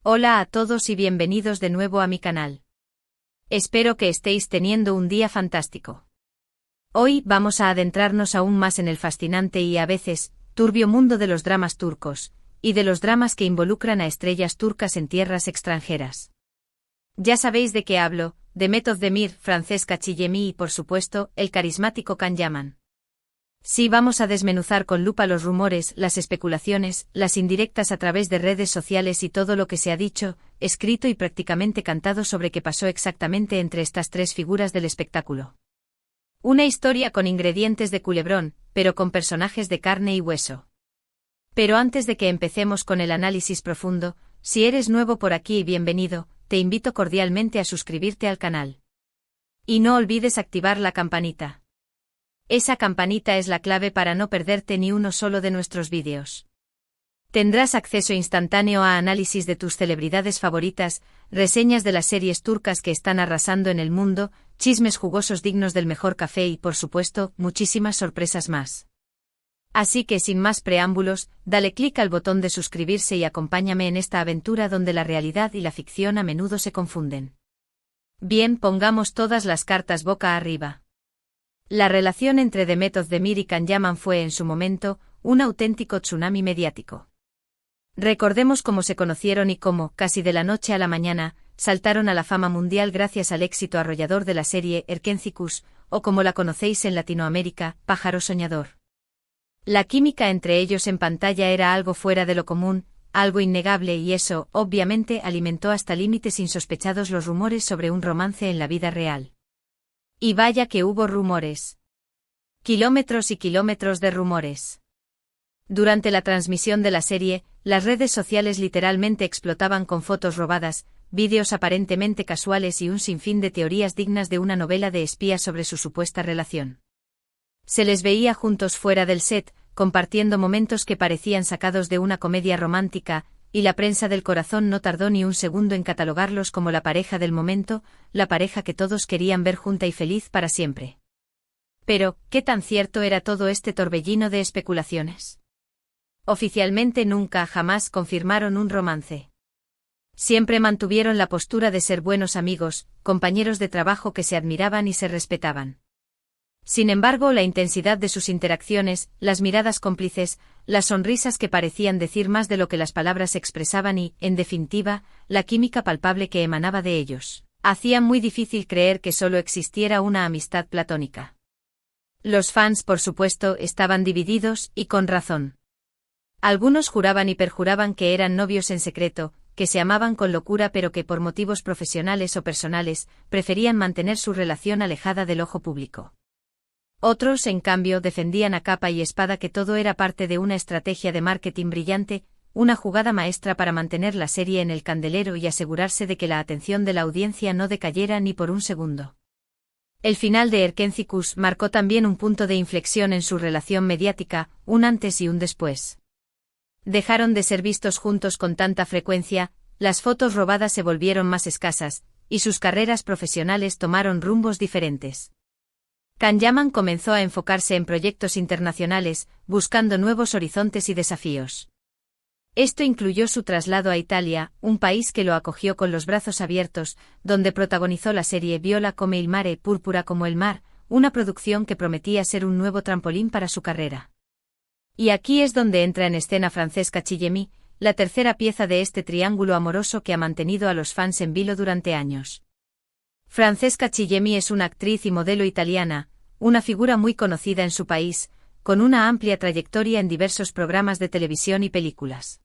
Hola a todos y bienvenidos de nuevo a mi canal. Espero que estéis teniendo un día fantástico. Hoy vamos a adentrarnos aún más en el fascinante y a veces turbio mundo de los dramas turcos, y de los dramas que involucran a estrellas turcas en tierras extranjeras. Ya sabéis de qué hablo, Demet Özdemir, Francesca Chillemi y por supuesto, el carismático Can Yaman. Sí, vamos a desmenuzar con lupa los rumores, las especulaciones, las indirectas a través de redes sociales y todo lo que se ha dicho, escrito y prácticamente cantado sobre qué pasó exactamente entre estas tres figuras del espectáculo. Una historia con ingredientes de culebrón, pero con personajes de carne y hueso. Pero antes de que empecemos con el análisis profundo, si eres nuevo por aquí, bienvenido, te invito cordialmente a suscribirte al canal. Y no olvides activar la campanita. Esa campanita es la clave para no perderte ni uno solo de nuestros vídeos. Tendrás acceso instantáneo a análisis de tus celebridades favoritas, reseñas de las series turcas que están arrasando en el mundo, chismes jugosos dignos del mejor café y, por supuesto, muchísimas sorpresas más. Así que sin más preámbulos, dale clic al botón de suscribirse y acompáñame en esta aventura donde la realidad y la ficción a menudo se confunden. Bien, pongamos todas las cartas boca arriba. La relación entre Demet Özdemir y Can Yaman fue en su momento un auténtico tsunami mediático. Recordemos cómo se conocieron y cómo, casi de la noche a la mañana, saltaron a la fama mundial gracias al éxito arrollador de la serie Erkencikus, o como la conocéis en Latinoamérica, Pájaro Soñador. La química entre ellos en pantalla era algo fuera de lo común, algo innegable y eso, obviamente, alimentó hasta límites insospechados los rumores sobre un romance en la vida real. Y vaya que hubo rumores. Kilómetros y kilómetros de rumores. Durante la transmisión de la serie, las redes sociales literalmente explotaban con fotos robadas, vídeos aparentemente casuales y un sinfín de teorías dignas de una novela de espías sobre su supuesta relación. Se les veía juntos fuera del set, compartiendo momentos que parecían sacados de una comedia romántica, y la prensa del corazón no tardó ni un segundo en catalogarlos como la pareja del momento, la pareja que todos querían ver junta y feliz para siempre. Pero, ¿qué tan cierto era todo este torbellino de especulaciones? Oficialmente nunca jamás confirmaron un romance. Siempre mantuvieron la postura de ser buenos amigos, compañeros de trabajo que se admiraban y se respetaban. Sin embargo, la intensidad de sus interacciones, las miradas cómplices, las sonrisas que parecían decir más de lo que las palabras expresaban y, en definitiva, la química palpable que emanaba de ellos, hacían muy difícil creer que solo existiera una amistad platónica. Los fans, por supuesto, estaban divididos, y con razón. Algunos juraban y perjuraban que eran novios en secreto, que se amaban con locura pero que por motivos profesionales o personales, preferían mantener su relación alejada del ojo público. Otros, en cambio, defendían a capa y espada que todo era parte de una estrategia de marketing brillante, una jugada maestra para mantener la serie en el candelero y asegurarse de que la atención de la audiencia no decayera ni por un segundo. El final de Erkencikus marcó también un punto de inflexión en su relación mediática, un antes y un después. Dejaron de ser vistos juntos con tanta frecuencia, las fotos robadas se volvieron más escasas, y sus carreras profesionales tomaron rumbos diferentes. Can Yaman comenzó a enfocarse en proyectos internacionales, buscando nuevos horizontes y desafíos. Esto incluyó su traslado a Italia, un país que lo acogió con los brazos abiertos, donde protagonizó la serie Viola come il mare, Púrpura como el mar, una producción que prometía ser un nuevo trampolín para su carrera. Y aquí es donde entra en escena Francesca Chillemi, la tercera pieza de este triángulo amoroso que ha mantenido a los fans en vilo durante años. Francesca Chillemi es una actriz y modelo italiana, una figura muy conocida en su país, con una amplia trayectoria en diversos programas de televisión y películas.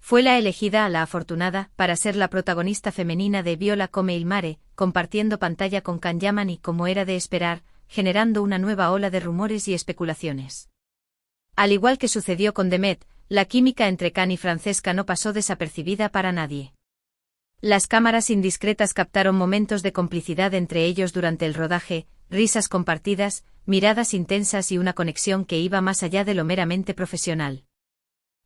Fue la elegida, la afortunada, para ser la protagonista femenina de Viola come il mare, compartiendo pantalla con Can Yaman y, como era de esperar, generando una nueva ola de rumores y especulaciones. Al igual que sucedió con Demet, la química entre Can y Francesca no pasó desapercibida para nadie. Las cámaras indiscretas captaron momentos de complicidad entre ellos durante el rodaje, risas compartidas, miradas intensas y una conexión que iba más allá de lo meramente profesional.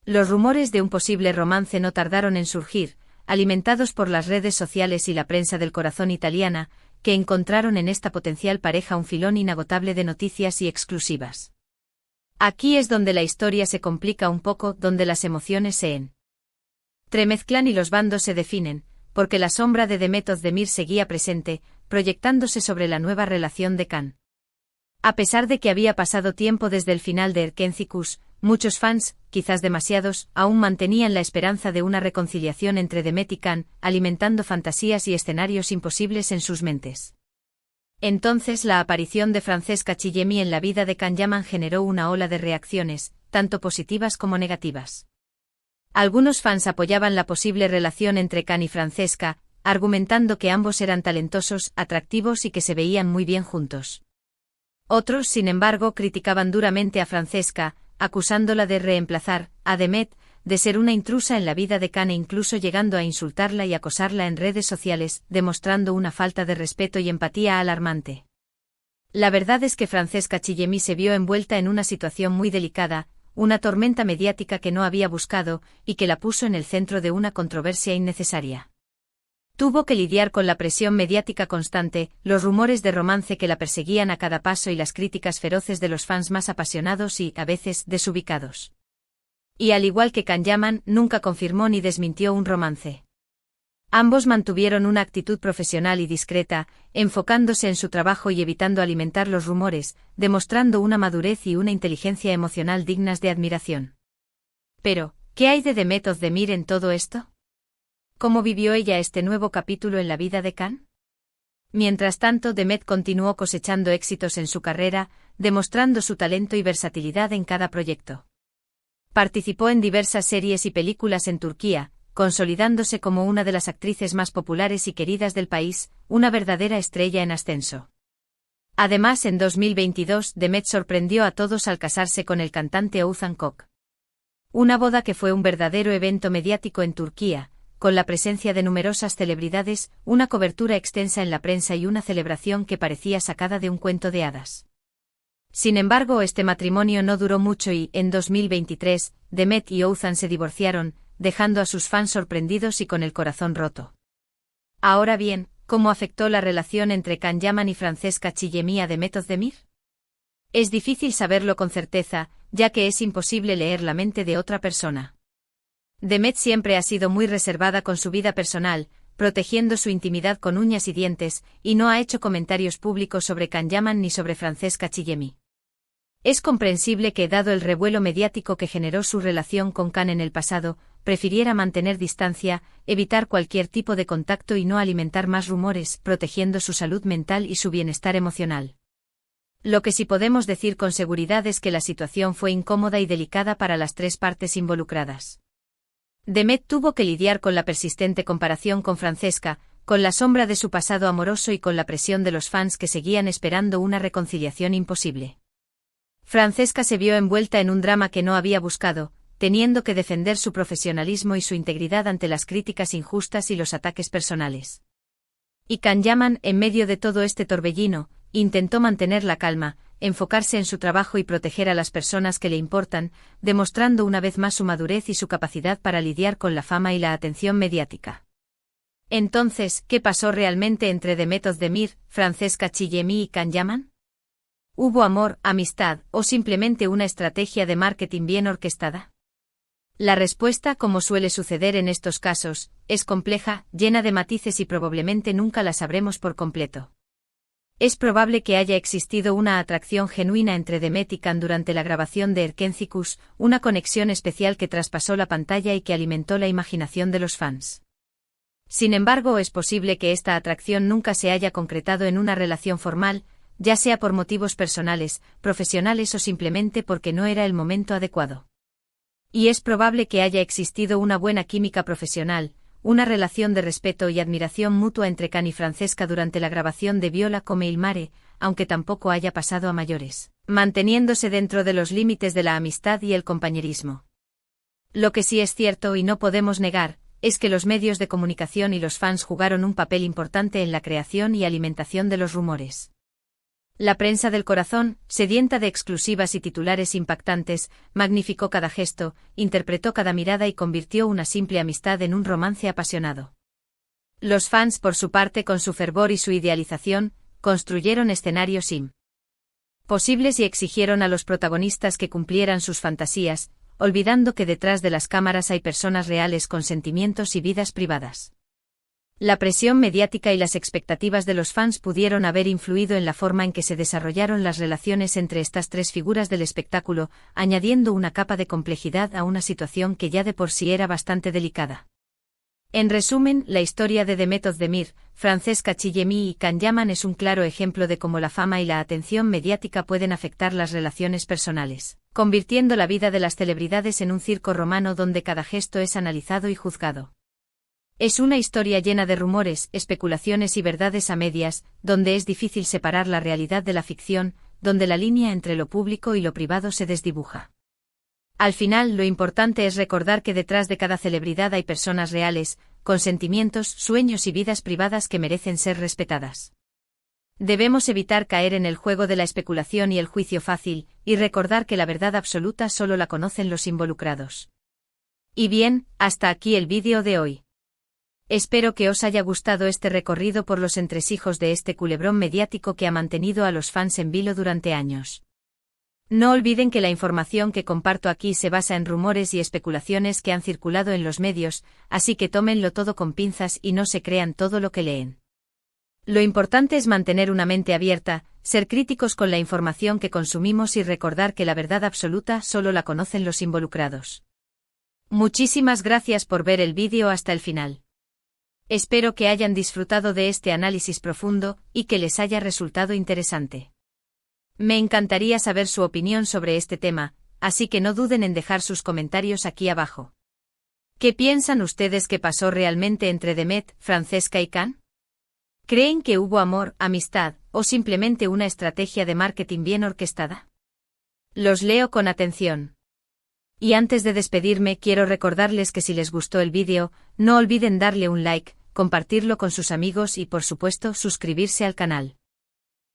Los rumores de un posible romance no tardaron en surgir, alimentados por las redes sociales y la prensa del corazón italiana, que encontraron en esta potencial pareja un filón inagotable de noticias y exclusivas. Aquí es donde la historia se complica un poco, donde las emociones se Tremezclan y los bandos se definen, porque la sombra de Demet Özdemir seguía presente, proyectándose sobre la nueva relación de Can. A pesar de que había pasado tiempo desde el final de Erkencikus, muchos fans, quizás demasiados, aún mantenían la esperanza de una reconciliación entre Demet y Can, alimentando fantasías y escenarios imposibles en sus mentes. Entonces la aparición de Francesca Chillemi en la vida de Can Yaman generó una ola de reacciones, tanto positivas como negativas. Algunos fans apoyaban la posible relación entre Can y Francesca, argumentando que ambos eran talentosos, atractivos y que se veían muy bien juntos. Otros, sin embargo, criticaban duramente a Francesca, acusándola de reemplazar a Demet, de ser una intrusa en la vida de Can e incluso llegando a insultarla y acosarla en redes sociales, demostrando una falta de respeto y empatía alarmante. La verdad es que Francesca Chillemi se vio envuelta en una situación muy delicada, una tormenta mediática que no había buscado y que la puso en el centro de una controversia innecesaria. Tuvo que lidiar con la presión mediática constante, los rumores de romance que la perseguían a cada paso y las críticas feroces de los fans más apasionados y, a veces, desubicados. Y al igual que Can Yaman, nunca confirmó ni desmintió un romance. Ambos mantuvieron una actitud profesional y discreta, enfocándose en su trabajo y evitando alimentar los rumores, demostrando una madurez y una inteligencia emocional dignas de admiración. Pero, ¿qué hay de Demet Özdemir en todo esto? ¿Cómo vivió ella este nuevo capítulo en la vida de Can? Mientras tanto, Demet continuó cosechando éxitos en su carrera, demostrando su talento y versatilidad en cada proyecto. Participó en diversas series y películas en Turquía, consolidándose como una de las actrices más populares y queridas del país, una verdadera estrella en ascenso. Además, en 2022, Demet sorprendió a todos al casarse con el cantante Oğuzhan Koç. Una boda que fue un verdadero evento mediático en Turquía, con la presencia de numerosas celebridades, una cobertura extensa en la prensa y una celebración que parecía sacada de un cuento de hadas. Sin embargo, este matrimonio no duró mucho y, en 2023, Demet y Oğuzhan se divorciaron, dejando a sus fans sorprendidos y con el corazón roto. Ahora bien, ¿cómo afectó la relación entre Can Yaman y Francesca Chillemi a Demet Özdemir? Es difícil saberlo con certeza, ya que es imposible leer la mente de otra persona. Demet siempre ha sido muy reservada con su vida personal, protegiendo su intimidad con uñas y dientes, y no ha hecho comentarios públicos sobre Can Yaman ni sobre Francesca Chillemi. Es comprensible que, dado el revuelo mediático que generó su relación con Can en el pasado, prefiriera mantener distancia, evitar cualquier tipo de contacto y no alimentar más rumores, protegiendo su salud mental y su bienestar emocional. Lo que sí podemos decir con seguridad es que la situación fue incómoda y delicada para las tres partes involucradas. Demet tuvo que lidiar con la persistente comparación con Francesca, con la sombra de su pasado amoroso y con la presión de los fans que seguían esperando una reconciliación imposible. Francesca se vio envuelta en un drama que no había buscado, teniendo que defender su profesionalismo y su integridad ante las críticas injustas y los ataques personales. Y Can Yaman, en medio de todo este torbellino, intentó mantener la calma, enfocarse en su trabajo y proteger a las personas que le importan, demostrando una vez más su madurez y su capacidad para lidiar con la fama y la atención mediática. Entonces, ¿qué pasó realmente entre Demet Özdemir, Francesca Chillemi y Can Yaman? ¿Hubo amor, amistad, o simplemente una estrategia de marketing bien orquestada? La respuesta, como suele suceder en estos casos, es compleja, llena de matices y probablemente nunca la sabremos por completo. Es probable que haya existido una atracción genuina entre Demet y Can durante la grabación de Erkencikus, una conexión especial que traspasó la pantalla y que alimentó la imaginación de los fans. Sin embargo, es posible que esta atracción nunca se haya concretado en una relación formal, ya sea por motivos personales, profesionales o simplemente porque no era el momento adecuado. Y es probable que haya existido una buena química profesional, una relación de respeto y admiración mutua entre Can y Francesca durante la grabación de Viola come il mare, aunque tampoco haya pasado a mayores, manteniéndose dentro de los límites de la amistad y el compañerismo. Lo que sí es cierto y no podemos negar, es que los medios de comunicación y los fans jugaron un papel importante en la creación y alimentación de los rumores. La prensa del corazón, sedienta de exclusivas y titulares impactantes, magnificó cada gesto, interpretó cada mirada y convirtió una simple amistad en un romance apasionado. Los fans, por su parte, con su fervor y su idealización, construyeron escenarios imposibles y exigieron a los protagonistas que cumplieran sus fantasías, olvidando que detrás de las cámaras hay personas reales con sentimientos y vidas privadas. La presión mediática y las expectativas de los fans pudieron haber influido en la forma en que se desarrollaron las relaciones entre estas tres figuras del espectáculo, añadiendo una capa de complejidad a una situación que ya de por sí era bastante delicada. En resumen, la historia de Demet Özdemir, Francesca Chillemi y Can Yaman es un claro ejemplo de cómo la fama y la atención mediática pueden afectar las relaciones personales, convirtiendo la vida de las celebridades en un circo romano donde cada gesto es analizado y juzgado. Es una historia llena de rumores, especulaciones y verdades a medias, donde es difícil separar la realidad de la ficción, donde la línea entre lo público y lo privado se desdibuja. Al final, lo importante es recordar que detrás de cada celebridad hay personas reales, con sentimientos, sueños y vidas privadas que merecen ser respetadas. Debemos evitar caer en el juego de la especulación y el juicio fácil, y recordar que la verdad absoluta solo la conocen los involucrados. Y bien, hasta aquí el vídeo de hoy. Espero que os haya gustado este recorrido por los entresijos de este culebrón mediático que ha mantenido a los fans en vilo durante años. No olviden que la información que comparto aquí se basa en rumores y especulaciones que han circulado en los medios, así que tómenlo todo con pinzas y no se crean todo lo que leen. Lo importante es mantener una mente abierta, ser críticos con la información que consumimos y recordar que la verdad absoluta solo la conocen los involucrados. Muchísimas gracias por ver el vídeo hasta el final. Espero que hayan disfrutado de este análisis profundo y que les haya resultado interesante. Me encantaría saber su opinión sobre este tema, así que no duden en dejar sus comentarios aquí abajo. ¿Qué piensan ustedes que pasó realmente entre Demet, Francesca y Can? ¿Creen que hubo amor, amistad, o simplemente una estrategia de marketing bien orquestada? Los leo con atención. Y antes de despedirme quiero recordarles que si les gustó el vídeo, no olviden darle un like, compartirlo con sus amigos y por supuesto suscribirse al canal.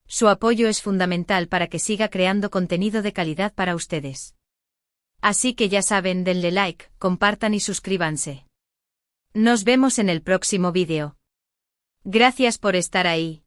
Su apoyo es fundamental para que siga creando contenido de calidad para ustedes. Así que ya saben, denle like, compartan y suscríbanse. Nos vemos en el próximo vídeo. Gracias por estar ahí.